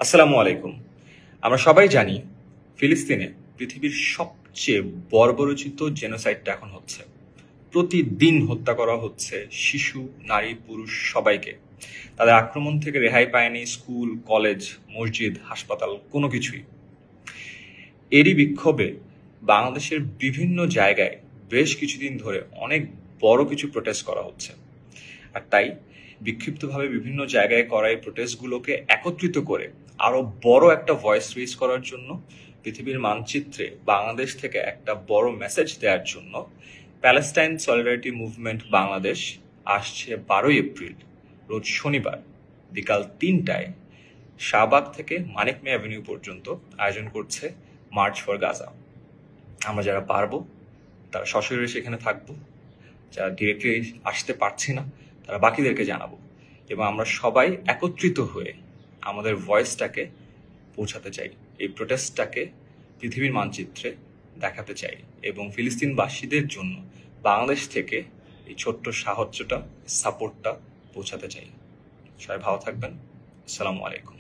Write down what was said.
আসসালামু আলাইকুম। আমরা সবাই জানি ফিলিস্তিনে পৃথিবীর সবচেয়ে বর্বরোচিত জেনোসাইডটা এখন হচ্ছে। প্রতিদিন হত্যা করা হচ্ছে শিশু, নারী, পুরুষ সবাইকে। তাদের আক্রমণ থেকে রেহাই পায়নি স্কুল, কলেজ, মসজিদ, হাসপাতাল, কোনো কিছুই। এরই বিক্ষোভে বাংলাদেশের বিভিন্ন জায়গায় বেশ কিছুদিন ধরে অনেক বড় কিছু প্রোটেস্ট করা হচ্ছে। আর তাই বিক্ষিপ্তভাবে বিভিন্ন জায়গায় করা এই প্রোটেস্টগুলোকে একত্রিত করে আরো বড় একটা ভয়েস রেজ করার জন্য, পৃথিবীর মানচিত্রে বাংলাদেশ থেকে একটা বড় মেসেজ দেওয়ার জন্য প্যালেস্টাইন সলিডারিটি মুভমেন্ট বাংলাদেশ আসছে 12 এপ্রিল রোজ শনিবার বিকাল 3টায় শাহবাগ থেকে মানিক মিয়া অ্যাভিনিউ পর্যন্ত আয়োজন করছে মার্চ ফর গাজা। আমরা যারা পারবো তারা সশরীরে সেখানে থাকবো, যারা ডিরেক্টলি আসতে পারছি না তারা বাকিদেরকে জানাবো, এবং আমরা সবাই একত্রিত হয়ে আমাদের ভয়েসটাকে পৌঁছাতে চাই, এই প্রোটেস্টটাকে পৃথিবীর মানচিত্রে দেখাতে চাই এবং ফিলিস্তিনবাসীদের জন্য বাংলাদেশ থেকে এই ছোট্ট সাহায্যটা, সাপোর্টটা পৌঁছাতে চাই। সবাই ভালো থাকবেন। আসসালামু আলাইকুম।